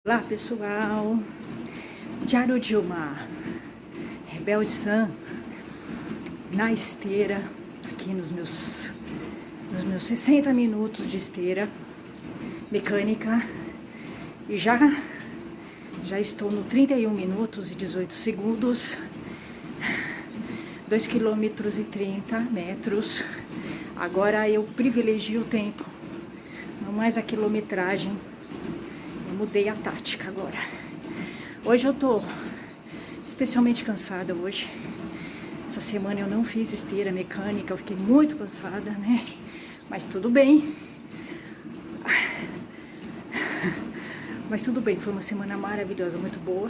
Olá pessoal, Diário de uma Rebelde San na esteira, aqui nos meus 60 minutos de esteira mecânica e já estou no 31 minutos e 18 segundos, 2 quilômetros e 30 metros. Agora eu privilegio o tempo, não mais a quilometragem. Mudei a tática agora. Hoje eu tô especialmente cansada hoje. Essa semana eu não fiz esteira mecânica, eu fiquei muito cansada, né? Mas tudo bem. Mas tudo bem, foi uma semana maravilhosa, muito boa.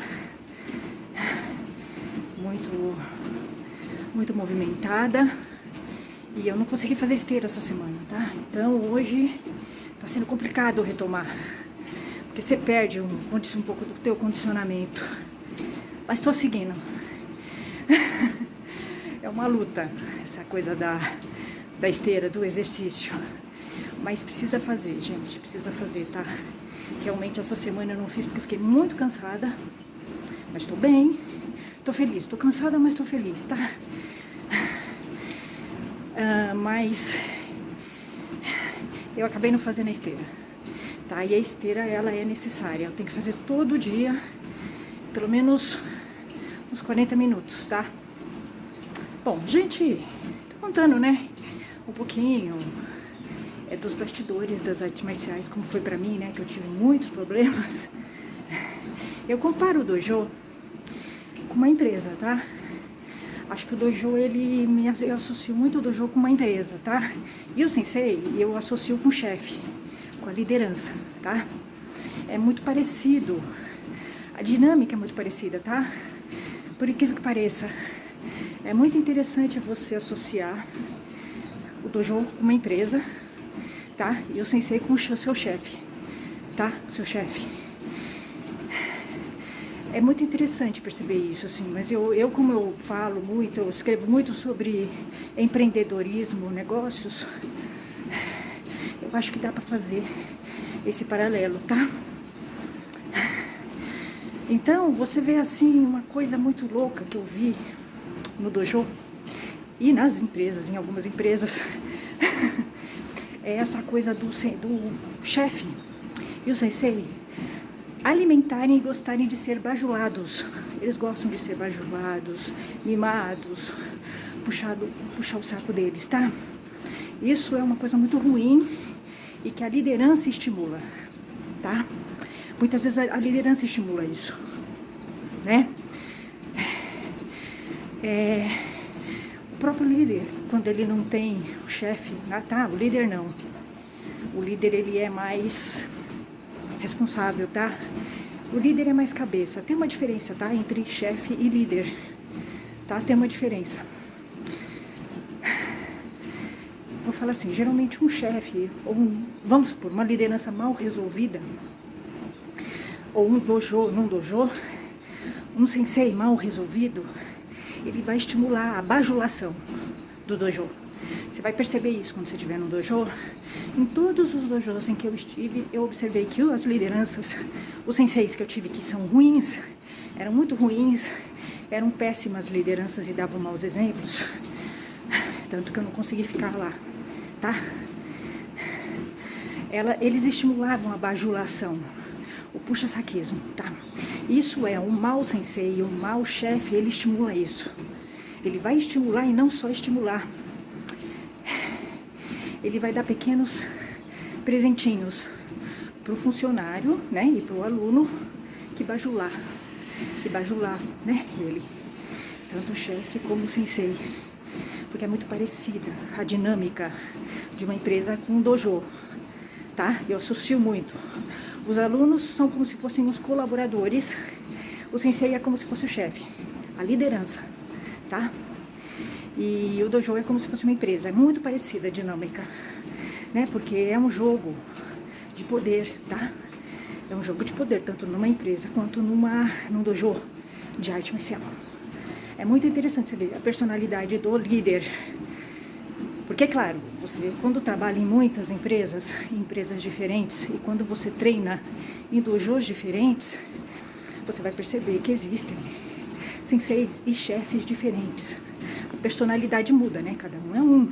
Muito movimentada. E eu não consegui fazer esteira essa semana, tá? Então hoje tá sendo complicado retomar. Porque você perde um pouco do teu condicionamento. Mas estou seguindo. É uma luta, essa coisa da esteira, do exercício. Mas precisa fazer, gente, precisa fazer, tá? Realmente essa semana eu não fiz porque eu fiquei muito cansada. Mas estou bem, estou feliz. Estou cansada, mas estou feliz, tá? Mas eu acabei não fazendo a esteira. Tá? E a esteira, ela é necessária. Eu tenho que fazer todo dia, pelo menos uns 40 minutos, tá? Bom, gente, tô contando, né? Um pouquinho dos bastidores das artes marciais, como foi pra mim, né? Que eu tive muitos problemas. Eu comparo o dojo com uma empresa, tá? Acho que o dojo, eu associo muito o dojo com uma empresa, tá? E o sensei, eu associo com o chefe, com a liderança, tá? É muito parecido, a dinâmica é muito parecida, tá? Por incrível que pareça, é muito interessante você associar o dojo com uma empresa, tá? E o sensei com o seu chefe, tá? O seu chefe. É muito interessante perceber isso, assim, mas eu como eu falo muito, eu escrevo muito sobre empreendedorismo, negócios, eu acho que dá pra fazer esse paralelo, tá? Então, você vê assim, uma coisa muito louca que eu vi no dojo e nas empresas, em algumas empresas, é essa coisa do chefe e o sensei alimentarem e gostarem de ser bajulados. Eles gostam de ser bajulados, mimados, puxar o saco deles, tá? Isso é uma coisa muito ruim e que a liderança estimula, tá? Muitas vezes a liderança estimula isso, né? O próprio líder, quando ele não tem o chefe, tá? O líder não. O líder, ele é mais responsável, tá? O líder é mais cabeça. Tem uma diferença, tá? Entre chefe e líder, tá? Tem uma diferença. Vou falar assim, geralmente um chefe, ou vamos supor, uma liderança mal resolvida, ou num dojo, um sensei mal resolvido, ele vai estimular a bajulação do dojo. Você vai perceber isso quando você estiver no dojo. Em todos os dojos em que eu estive, eu observei que as lideranças, os senseis que eu tive que são ruins, eram muito ruins, eram péssimas lideranças e davam maus exemplos, tanto que eu não consegui ficar lá, tá? Eles estimulavam a bajulação, o puxa-saquismo, tá? Isso é um mau sensei, um mau chefe, ele estimula isso. Ele vai estimular e não só estimular. Ele vai dar pequenos presentinhos pro funcionário, né? E pro aluno que bajular, né? Ele, tanto o chefe como o sensei. Porque é muito parecida a dinâmica de uma empresa com um dojo, tá? Eu associo muito. Os alunos são como se fossem os colaboradores, o sensei é como se fosse o chefe, a liderança, tá? E o dojo é como se fosse uma empresa, é muito parecida a dinâmica, né? Porque é um jogo de poder, tá? É um jogo de poder, tanto numa empresa quanto num dojo de arte marcial. É muito interessante você ver a personalidade do líder. Porque, claro, você quando trabalha em muitas empresas, em empresas diferentes, e quando você treina em dojos diferentes, você vai perceber que existem senseis e chefes diferentes. A personalidade muda, né? Cada um é um,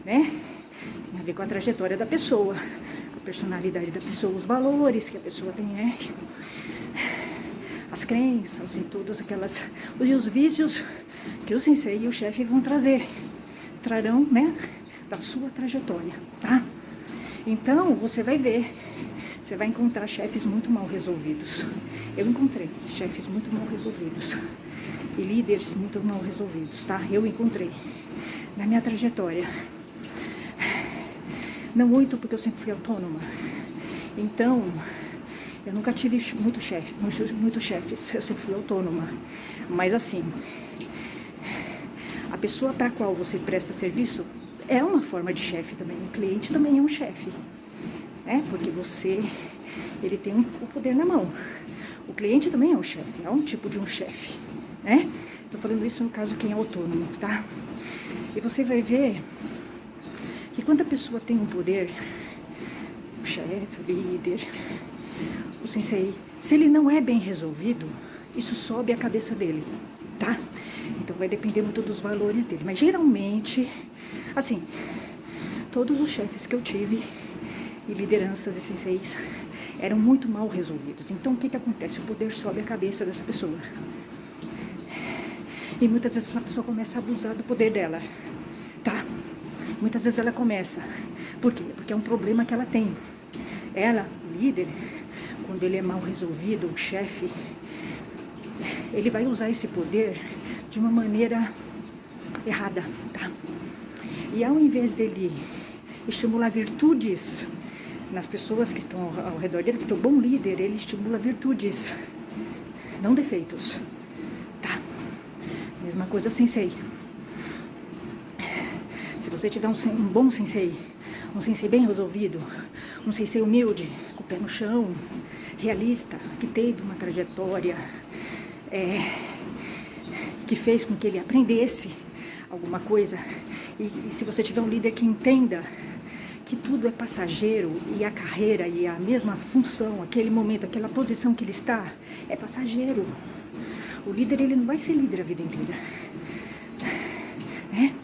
né? Tem a ver com a trajetória da pessoa, a personalidade da pessoa, os valores que a pessoa tem, né? As crenças e todas aquelas... E os vícios que o sensei e o chefe vão trazer. Trarão, né? Da sua trajetória, tá? Então, você vai ver, você vai encontrar chefes muito mal resolvidos. Eu encontrei chefes muito mal resolvidos e líderes muito mal resolvidos, tá? Eu encontrei na minha trajetória. Não muito, porque eu sempre fui autônoma. Então, eu nunca tive muitos chefes, eu sempre fui autônoma. Mas assim, a pessoa para a qual você presta serviço é uma forma de chefe também. O cliente também é um chefe, né? Porque ele tem o poder na mão. O cliente também é um chefe, é um tipo de um chefe, né? Tô falando isso no caso quem é autônomo, tá? E você vai ver que quando a pessoa tem um poder, o chefe, o líder, o sensei, se ele não é bem resolvido, isso sobe a cabeça dele, tá? Então vai depender muito dos valores dele. Mas geralmente, assim, todos os chefes que eu tive, e lideranças e senseis, eram muito mal resolvidos. Então o que acontece? O poder sobe a cabeça dessa pessoa. E muitas vezes essa pessoa começa a abusar do poder dela, tá? Muitas vezes ela começa. Por quê? Porque é um problema que ela tem. Ela, o líder, quando ele é mal resolvido, o chefe, ele vai usar esse poder de uma maneira errada, tá? E ao invés dele estimular virtudes nas pessoas que estão ao redor dele, porque o bom líder, ele estimula virtudes, não defeitos, tá? Mesma coisa o sensei. Se você tiver um bom sensei, um sensei bem resolvido, um sensei humilde, com o pé no chão, realista, que teve uma trajetória, que fez com que ele aprendesse alguma coisa, e se você tiver um líder que entenda que tudo é passageiro e a carreira e a mesma função, aquele momento, aquela posição que ele está, é passageiro. O líder, ele não vai ser líder a vida inteira, né?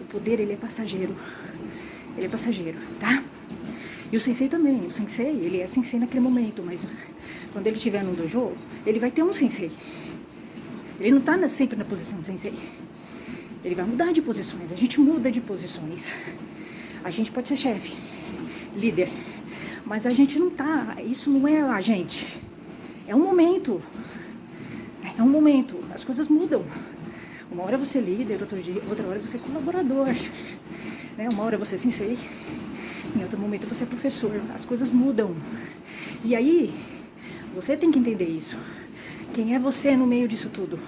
O poder, ele é passageiro. Ele é passageiro, tá? E o sensei também. O sensei, ele é sensei naquele momento, mas quando ele estiver no dojo, ele vai ter um sensei. Ele não está sempre na posição de sensei. Ele vai mudar de posições. A gente muda de posições. A gente pode ser chefe, líder, mas a gente não tá, isso não é a gente. É um momento. É um momento. As coisas mudam. Uma hora você é líder, outra hora você é colaborador. Né? Uma hora você é sensei, em outro momento você é professor. As coisas mudam. E aí, você tem que entender isso. Quem é você no meio disso tudo?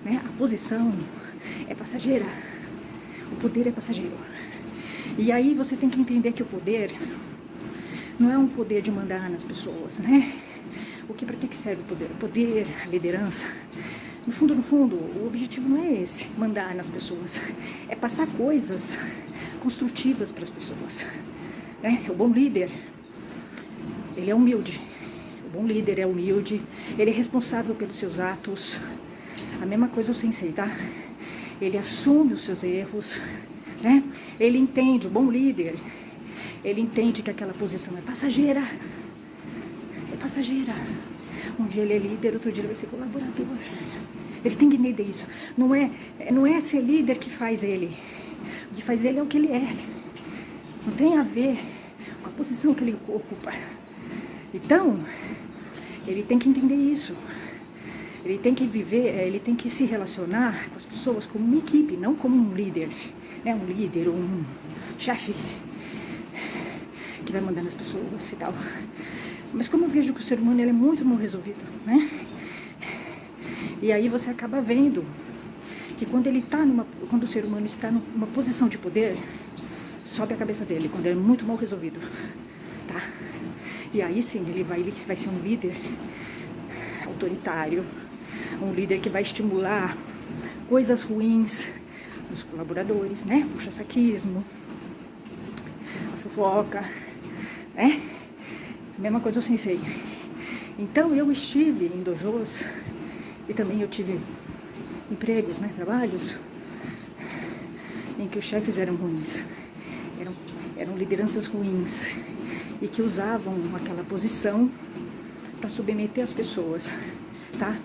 Né? A posição é passageira. O poder é passageiro. E aí você tem que entender que o poder não é um poder de mandar nas pessoas, né? Para que serve o poder? O poder, a liderança. No fundo, o objetivo não é esse, mandar nas pessoas. É passar coisas construtivas para as pessoas, né? O bom líder, ele é humilde. O bom líder é humilde, ele é responsável pelos seus atos. A mesma coisa o sensei, tá? Ele assume os seus erros, né? Ele entende, o bom líder, ele entende que aquela posição é passageira. É passageira. Um dia ele é líder, outro dia ele vai ser colaborador. Ele tem que entender isso. Não é ser líder que faz ele. O que faz ele é o que ele é. Não tem a ver com a posição que ele ocupa. Então, ele tem que entender isso. Ele tem que viver, ele tem que se relacionar com as pessoas como uma equipe, não como um líder. Né? Um líder ou um chefe que vai mandar nas pessoas e tal. Mas como eu vejo que o ser humano ele é muito mal resolvido, né? E aí você acaba vendo que quando o ser humano está numa posição de poder, sobe a cabeça dele, quando ele é muito mal resolvido, tá? E aí sim, ele vai ser um líder autoritário, um líder que vai estimular coisas ruins os colaboradores, né? Puxa-saquismo, a fofoca, né? Mesma coisa o sensei. Então eu estive em dojos e também eu tive empregos, né? Trabalhos em que os chefes eram ruins, eram lideranças ruins e que usavam aquela posição para submeter as pessoas, tá?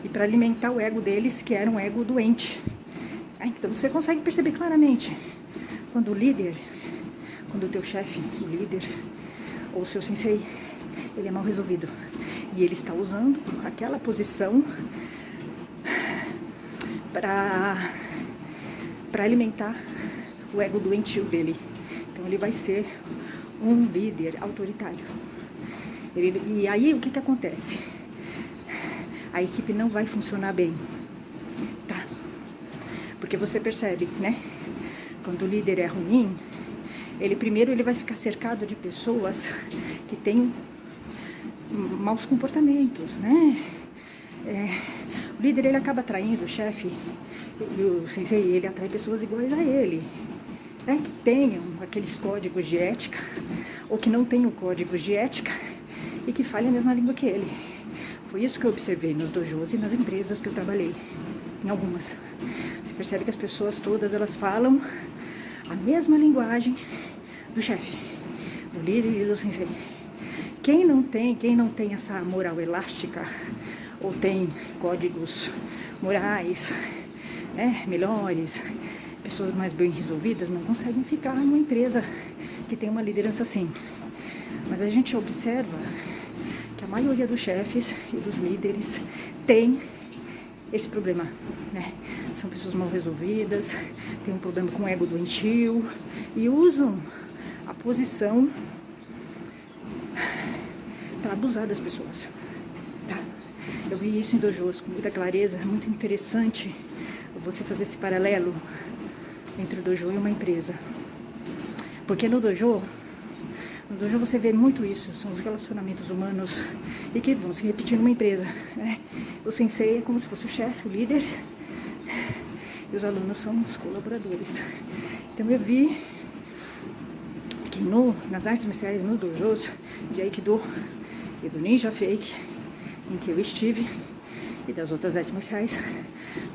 E para alimentar o ego deles, que era um ego doente. Então você consegue perceber claramente quando o líder, quando o teu chefe, o líder ou o seu sensei, ele é mal resolvido e ele está usando aquela posição para alimentar o ego doentio dele. Então ele vai ser um líder autoritário. E aí o que acontece? A equipe não vai funcionar bem, tá? Porque você percebe, né? Quando o líder é ruim, ele vai ficar cercado de pessoas que têm maus comportamentos, né? O líder, ele acaba atraindo o chefe e o sensei, ele atrai pessoas iguais a ele, né? Que tenham aqueles códigos de ética ou que não tenham códigos de ética e que falem a mesma língua que ele. Foi isso que eu observei nos dojos e nas empresas que eu trabalhei, em algumas. Você percebe que as pessoas todas, elas falam a mesma linguagem do chefe, do líder e do sensei. Quem não tem essa moral elástica, ou tem códigos morais, né, melhores, pessoas mais bem resolvidas, não conseguem ficar numa empresa que tem uma liderança assim. Mas a gente observa que a maioria dos chefes e dos líderes tem esse problema, né? São pessoas mal resolvidas, têm um problema com o ego doentio e usam a posição para abusar das pessoas, tá? Eu vi isso em dojos com muita clareza. É muito interessante você fazer esse paralelo entre o dojo e uma empresa, porque no dojo você vê muito isso, são os relacionamentos humanos e que vão se repetir numa empresa, né? O sensei é como se fosse o chefe, o líder, e os alunos são os colaboradores. Então eu vi que nas artes marciais, nos dojos de Aikido e do Ninja Fake, em que eu estive, e das outras artes marciais,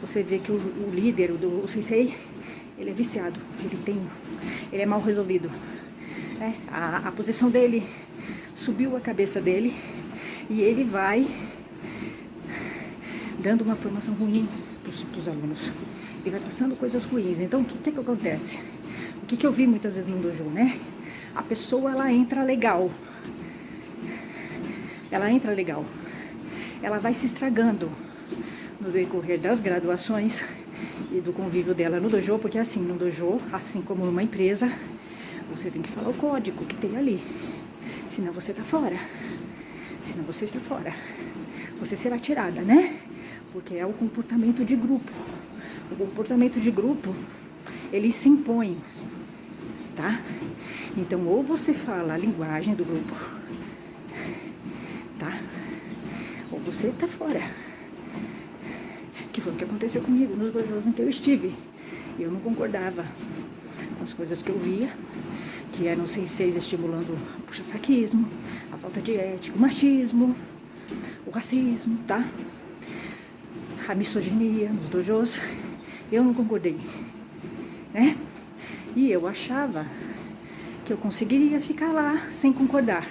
você vê que o líder, o sensei, ele é viciado, ele é mal resolvido. A posição dele subiu a cabeça dele e ele vai dando uma formação ruim para os alunos. Ele vai passando coisas ruins. Então, o que acontece? O que eu vi muitas vezes no dojo, né? A pessoa, ela entra legal. Ela vai se estragando no decorrer das graduações e do convívio dela no dojo, porque assim, no dojo, assim como numa empresa, você tem que falar o código que tem ali, senão você está fora, você será tirada, né? Porque é o comportamento de grupo. O comportamento de grupo, ele se impõe, tá? Então, ou você fala a linguagem do grupo, tá? Ou você tá fora. Que foi o que aconteceu comigo nos dojos em que eu estive. Eu não concordava com as coisas que eu via, que eram senseis estimulando o puxa-saquismo, a falta de ética, o machismo, o racismo, tá? A misoginia nos dojos. Eu não concordei, né? E eu achava que eu conseguiria ficar lá sem concordar,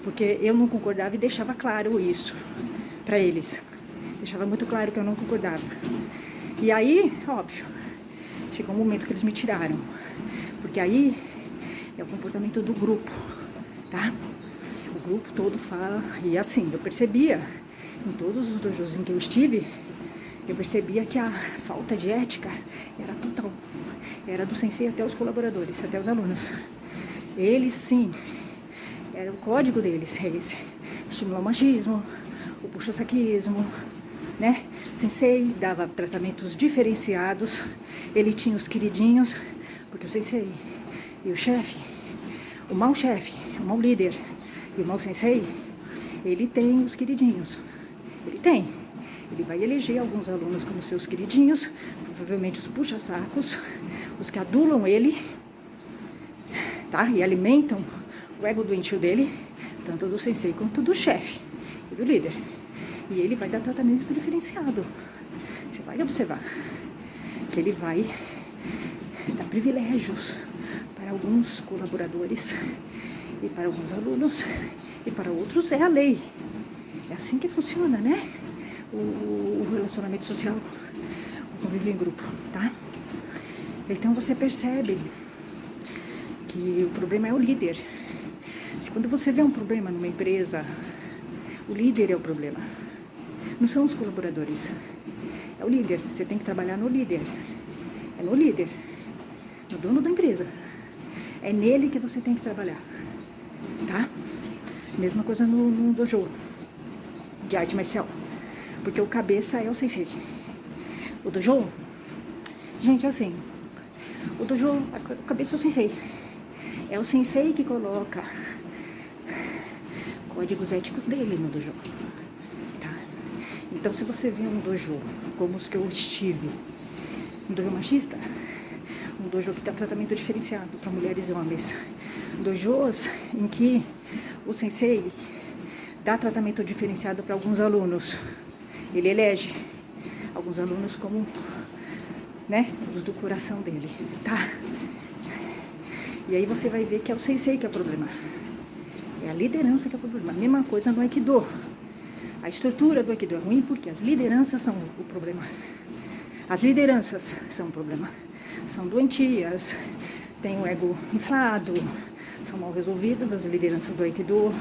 porque eu não concordava e deixava claro isso para eles. Deixava muito claro que eu não concordava. E aí, óbvio, chegou um momento que eles me tiraram, porque aí é o comportamento do grupo, tá? O grupo todo fala, e assim, eu percebia, em todos os dojos em que eu estive, eu percebia que a falta de ética era total. Era do sensei até os colaboradores, até os alunos. Eles, sim, era o código deles, é esse. Estimular o machismo, o puxa-saquismo, né? O sensei dava tratamentos diferenciados, ele tinha os queridinhos, porque o sensei e o chefe, o mau líder e o mau sensei, ele tem os queridinhos, ele tem. Ele vai eleger alguns alunos como seus queridinhos, provavelmente os puxa-sacos, os que adulam ele, tá? E alimentam o ego doentio dele, tanto do sensei quanto do chefe e do líder. E ele vai dar tratamento diferenciado. Você vai observar que ele vai dar privilégios para alguns colaboradores e para alguns alunos, e para outros é a lei. É assim que funciona, né? O relacionamento social, o convívio em grupo, tá? Então você percebe que o problema é o líder. Se quando você vê um problema numa empresa, o líder é o problema. Não são os colaboradores. É o líder. Você tem que trabalhar no líder. É no líder. No dono da empresa. É nele que você tem que trabalhar. Tá? Mesma coisa no dojo de arte marcial. Porque o cabeça é o sensei. O dojo, gente, assim, o dojo, o cabeça é o sensei. É o sensei que coloca códigos éticos dele no dojo. Tá? Então, se você vê um dojo como os que eu estive, um dojo machista, um dojo que dá tratamento diferenciado para mulheres e homens, dojos em que o sensei dá tratamento diferenciado para alguns alunos, ele elege alguns alunos como, né, os do coração dele, tá? E aí você vai ver que é o sensei que é o problema, é a liderança que é o problema. A mesma coisa no Aikido. A estrutura do Aikido é ruim porque as lideranças são o problema. As lideranças são o problema. São doentias, têm o ego inflado, são mal resolvidas as lideranças do Aikido.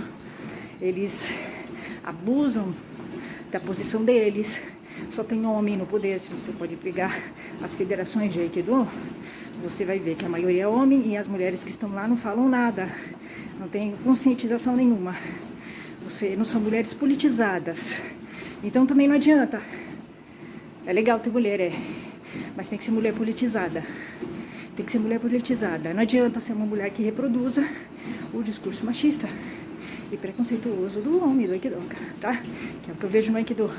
Eles abusam da posição deles. Só tem homem no poder. Se você pode pegar as federações de Aikido, você vai ver que a maioria é homem e as mulheres que estão lá não falam nada, não tem conscientização nenhuma. Você não são mulheres politizadas, então também não adianta. É legal ter mulher, mas tem que ser mulher politizada. Tem que ser mulher politizada. Não adianta ser uma mulher que reproduza o discurso machista e preconceituoso do homem do Aikido, tá? Que é o que eu vejo no Aikido.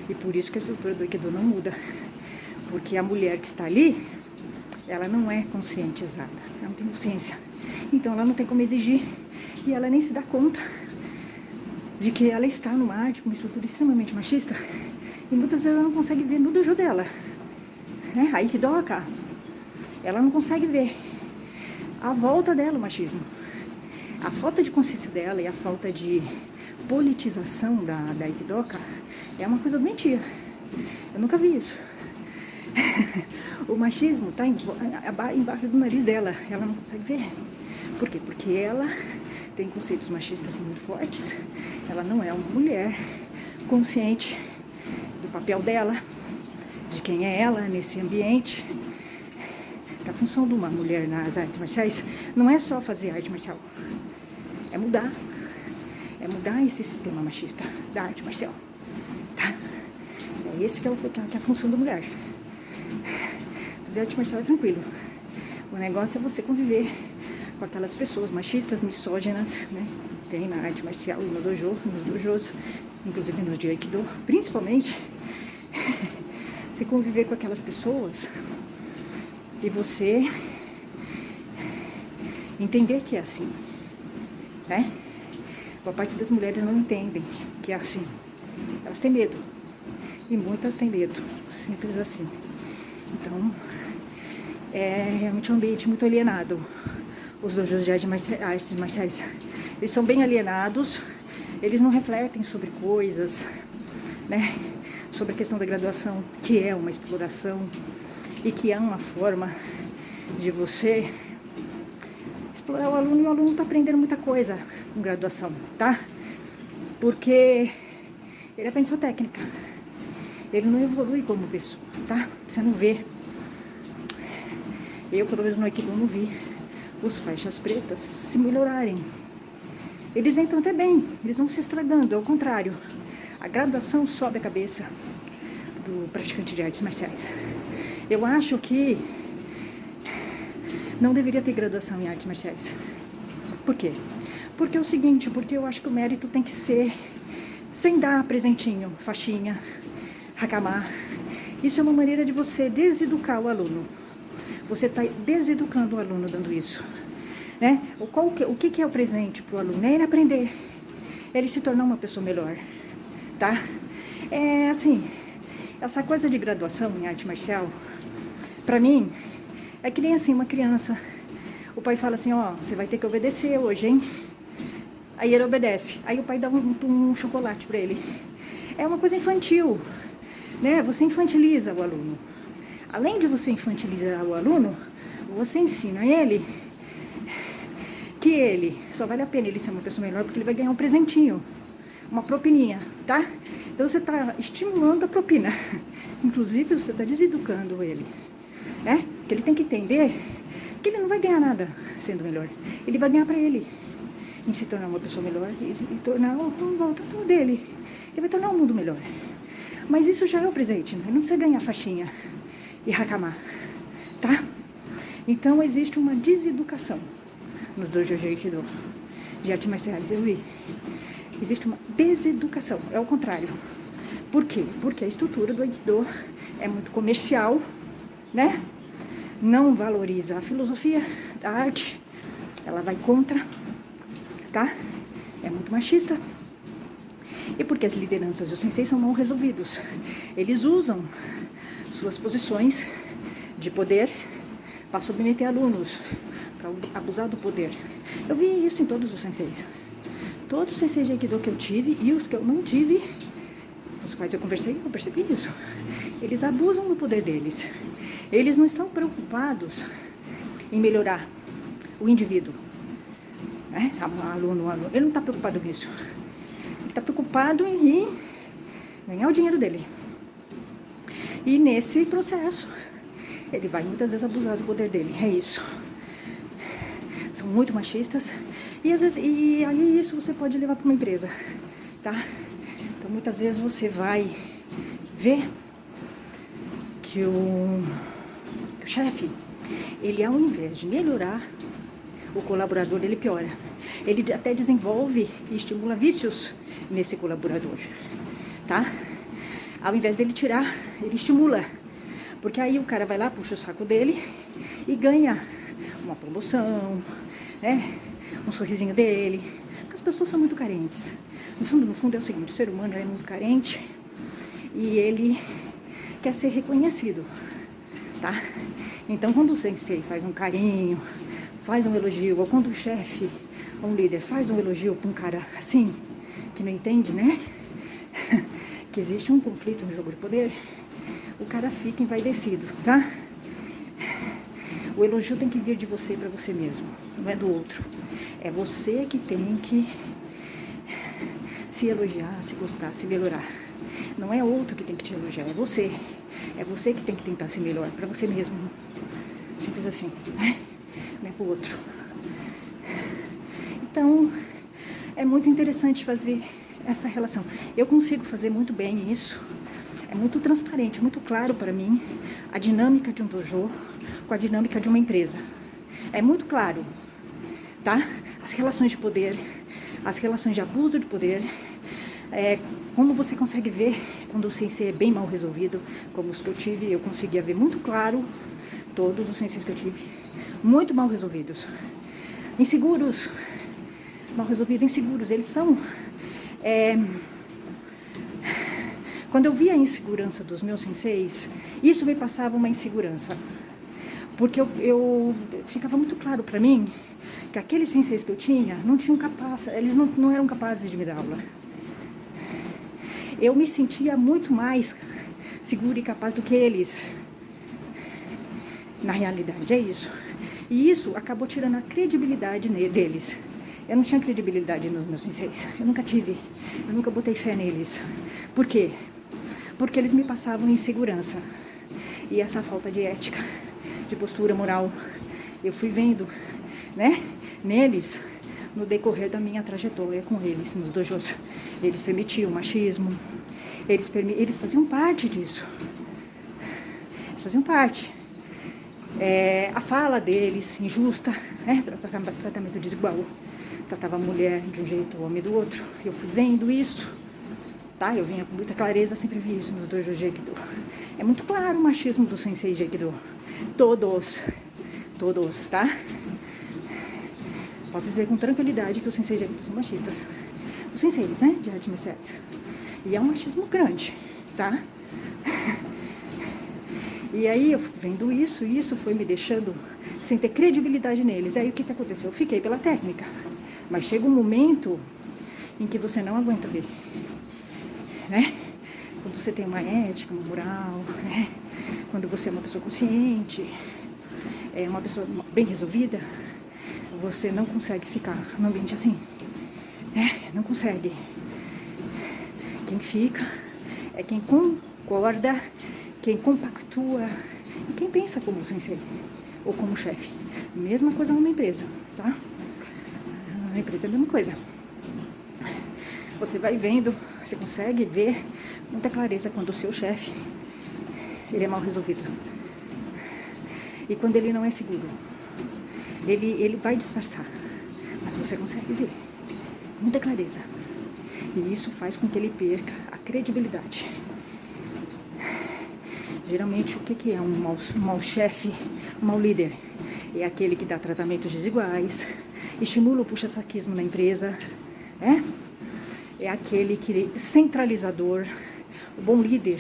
E por isso que a estrutura do Aikido não muda. Porque a mulher que está ali, ela não é conscientizada, ela não tem consciência. Então ela não tem como exigir e ela nem se dá conta de que ela está numa arte com uma estrutura extremamente machista e muitas vezes ela não consegue ver no dojo dela, né? A Aikidoka, ela não consegue ver a volta dela, o machismo. A falta de consciência dela e a falta de politização da Aikidoka é uma coisa doentia. Eu nunca vi isso. O machismo está embaixo do nariz dela, ela não consegue ver. Por quê? Porque ela tem conceitos machistas muito fortes, ela não é uma mulher consciente do papel dela, de quem é ela nesse ambiente. A função de uma mulher nas artes marciais não é só fazer arte marcial, é mudar esse sistema machista da arte marcial, tá? É esse que é a função da mulher. Fazer arte marcial é tranquilo. O negócio é você conviver com aquelas pessoas machistas, misóginas, né? Que tem na arte marcial e no dojo, nos dojos, inclusive no de Aikido, principalmente. Se conviver com aquelas pessoas e você entender que é assim, né? Boa parte das mulheres não entendem que é assim. Elas têm medo. E muitas têm medo. Simples assim. Então, é realmente um ambiente muito alienado. Os dojos de artes marciais. Eles são bem alienados. Eles não refletem sobre coisas, né? Sobre a questão da graduação, que é uma exploração. E que é uma forma de você explorar o aluno, e o aluno está aprendendo muita coisa com graduação, tá? Porque ele aprende sua técnica, ele não evolui como pessoa, tá? Você não vê. Eu, pelo menos no Aikido, não vi os faixas pretas se melhorarem. Eles entram até bem, eles vão se estragando, ao contrário. A graduação sobe a cabeça do praticante de artes marciais. Eu acho que não deveria ter graduação em artes marciais. Por quê? Porque é o seguinte, porque eu acho que o mérito tem que ser sem dar presentinho, faixinha, Hakama. Isso é uma maneira de você deseducar o aluno. Você está deseducando o aluno dando isso. Né? O que é o presente para o aluno? É ele aprender. Ele se tornar uma pessoa melhor. Tá? É assim, essa coisa de graduação em arte marcial, para mim, é que nem assim uma criança. O pai fala assim, ó, você vai ter que obedecer hoje, hein? Aí ele obedece. Aí o pai dá um chocolate para ele. É uma coisa infantil, né? Você infantiliza o aluno. Além de você infantilizar o aluno, você ensina ele que ele só vale a pena ele ser uma pessoa melhor porque ele vai ganhar um presentinho, uma propininha, tá? Então você está estimulando a propina. Inclusive você está deseducando ele, né? Porque ele tem que entender que ele não vai ganhar nada sendo melhor. Ele vai ganhar para ele, em se tornar uma pessoa melhor e tornar volta tudo dele. Ele vai tornar o mundo melhor. Mas isso já é o presente, né? Ele não precisa ganhar faixinha e Hakama, tá? Então existe uma deseducação nos dojos de Aikido, de artes marciais, eu vi. Existe uma deseducação, é o contrário. Por quê? Porque a estrutura do Aikido é muito comercial, né? Não valoriza a filosofia da arte, ela vai contra, tá? É muito machista. E porque as lideranças e os senseis são mal resolvidos. Eles usam suas posições de poder para submeter alunos, para abusar do poder. Eu vi isso em todos os senseis. Todos os senseis de Aikido que eu tive e os que eu não tive, com os quais eu conversei, eu percebi isso. Eles abusam do poder deles. Eles não estão preocupados em melhorar o indivíduo, né? Aluno. Ele não está preocupado com isso. Ele está preocupado em ganhar o dinheiro dele. E nesse processo, ele vai muitas vezes abusar do poder dele. É isso. São muito machistas. E, às vezes, e aí isso você pode levar para uma empresa, tá? Então muitas vezes você vai ver que o chefe, ele ao invés de melhorar o colaborador, ele piora. Ele até desenvolve e estimula vícios nesse colaborador, tá? Ao invés dele tirar, ele estimula. Porque aí o cara vai lá, puxa o saco dele e ganha uma promoção, né? Um sorrisinho dele. Porque as pessoas são muito carentes. No fundo é o seguinte, o ser humano é muito carente e ele quer ser reconhecido, tá? Então quando o sensei faz um carinho, faz um elogio, ou quando o chefe, ou um líder faz um elogio para um cara assim, que não entende, né? Que existe um conflito no jogo de poder, o cara fica envaidecido, tá? O elogio tem que vir de você para você mesmo, não é do outro. É você que tem que se elogiar, se gostar, se melhorar. Não é outro que tem que te elogiar, é você. É você que tem que tentar ser melhor para você mesmo. Simples assim, né? Não é pro outro. Então, é muito interessante fazer essa relação. Eu consigo fazer muito bem isso. É muito transparente, muito claro para mim a dinâmica de um dojo com a dinâmica de uma empresa. É muito claro, tá? As relações de poder, as relações de abuso de poder, como você consegue ver quando o sensei é bem mal resolvido, como os que eu tive, eu conseguia ver muito claro, todos os senseis que eu tive, muito mal resolvidos. Inseguros, mal resolvidos, inseguros, eles são... Quando eu via a insegurança dos meus senseis, isso me passava uma insegurança. Porque eu ficava muito claro para mim que aqueles senseis que eu tinha não tinham eles não eram capazes de me dar aula. Eu me sentia muito mais segura e capaz do que eles. Na realidade, é isso. E isso acabou tirando a credibilidade deles. Eu não tinha credibilidade nos meus senseis. Eu nunca tive. Eu nunca botei fé neles. Por quê? Porque eles me passavam insegurança. E essa falta de ética, de postura moral, eu fui vendo, né, neles, no decorrer da minha trajetória com eles, nos dojos. Eles permitiam o machismo, eles faziam parte disso. Eles faziam parte. A fala deles, injusta, né, tratamento desigual. Tratava a mulher de um jeito, o homem do outro. Eu fui vendo isso. tá? Eu vinha com muita clareza, sempre vi isso nos dojo de Aikido. É muito claro o machismo do sensei de Aikido. Todos, tá? Posso dizer com tranquilidade que os senseis de Aikido são machistas. Os senseis, né, de artes marciais. E é um machismo grande, tá? E aí, eu vendo isso foi me deixando sem ter credibilidade neles. Aí, o que aconteceu? Eu fiquei pela técnica. Mas chega um momento em que você não aguenta ver, né? Quando você tem uma ética, uma moral, né? Quando você é uma pessoa consciente, é uma pessoa bem resolvida, você não consegue ficar num ambiente assim, né? Não consegue. Quem fica é quem concorda, quem compactua e quem pensa como sensei ou como chefe. Mesma coisa numa empresa, tá? Na empresa é a mesma coisa. Você vai vendo, você consegue ver muita clareza quando o seu chefe, ele é mal resolvido. E quando ele não é seguro, ele vai disfarçar, mas você consegue ver muita clareza. E isso faz com que ele perca a credibilidade. Geralmente, o que é um mau chefe, um mau líder? É aquele que dá tratamentos desiguais, estimula o puxa-saquismo na empresa, né? É aquele que é centralizador. O bom líder,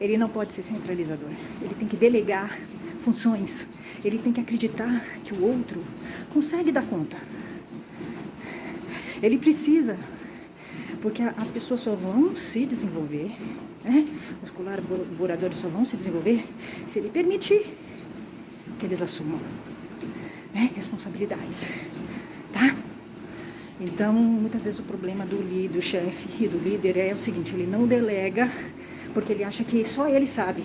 ele não pode ser centralizador. Ele tem que delegar funções. Ele tem que acreditar que o outro consegue dar conta. Ele precisa, porque as pessoas só vão se desenvolver, né? Os colaboradores só vão se desenvolver se ele permitir que eles assumam, né, responsabilidades, tá? Então, muitas vezes o problema do chefe e do líder é o seguinte: ele não delega porque ele acha que só ele sabe.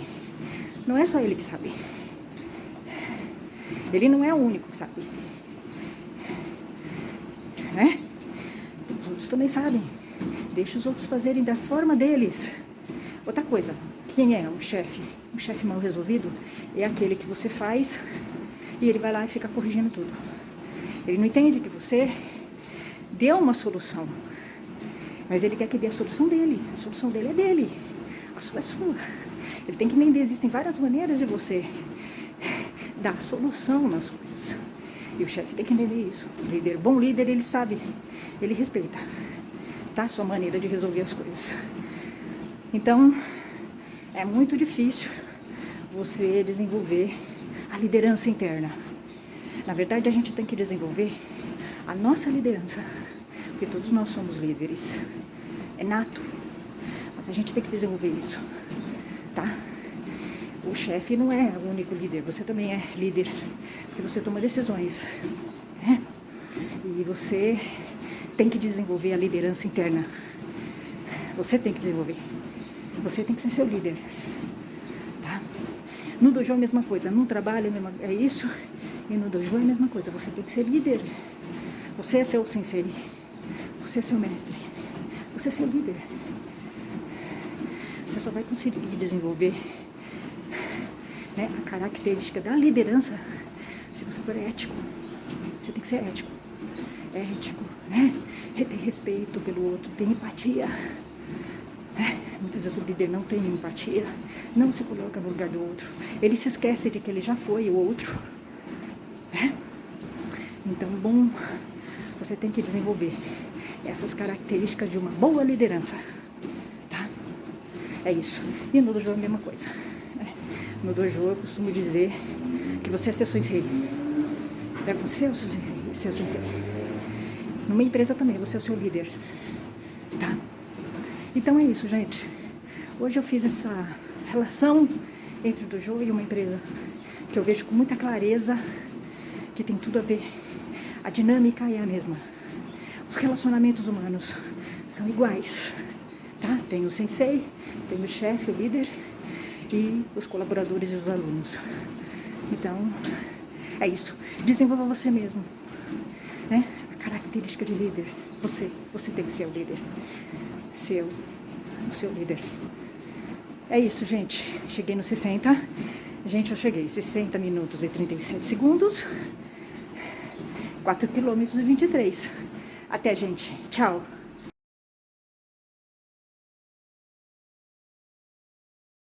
Não é só ele que sabe. Ele não é o único que sabe, né? Os outros também sabem. Deixa os outros fazerem da forma deles. Outra coisa, quem é um chefe? Um chefe mal resolvido é aquele que você faz e ele vai lá e fica corrigindo tudo. Ele não entende que você deu uma solução, mas ele quer que dê a solução dele. A solução dele é dele, a sua é sua. Ele tem que entender, existem várias maneiras de você dar solução nas coisas. E o chefe tem que entender isso. O líder, bom líder, ele sabe, ele respeita, tá? Sua maneira de resolver as coisas. Então, é muito difícil você desenvolver a liderança interna. Na verdade, a gente tem que desenvolver a nossa liderança, porque todos nós somos líderes. É nato, mas a gente tem que desenvolver isso, tá? O chefe não é o único líder, você também é líder, porque você toma decisões, né? E você tem que desenvolver a liderança interna. Você tem que desenvolver. Você tem que ser seu líder, tá? No dojo é a mesma coisa, no trabalho é isso, e no dojo é a mesma coisa. Você tem que ser líder. Você é seu sensei, você é seu mestre, você é seu líder. Você só vai conseguir desenvolver, né, a característica da liderança se você for ético. Você tem que ser ético, né? Ter respeito pelo outro, ter empatia, né? Muitas vezes o líder não tem empatia, não se coloca no lugar do outro. Ele se esquece de que ele já foi o outro, né? Então, bom, você tem que desenvolver essas características de uma boa liderança, tá? É isso. E no dojo é a mesma coisa, né? No dojo eu costumo dizer que você é seu sensei. Você é o seu sensei. Numa empresa também, você é o seu líder, tá? Então é isso, gente. Hoje eu fiz essa relação entre o dojo e uma empresa que eu vejo com muita clareza que tem tudo a ver. A dinâmica é a mesma. Os relacionamentos humanos são iguais, tá? Tem o sensei, tem o chefe, o líder e os colaboradores e os alunos. Então, é isso. Desenvolva você mesmo, né? A característica de líder. Você tem que ser o líder. O seu líder. É isso, gente. Cheguei no 60. Gente, eu cheguei. 60 minutos e 37 segundos. 4 quilômetros e 23. Até, gente. Tchau.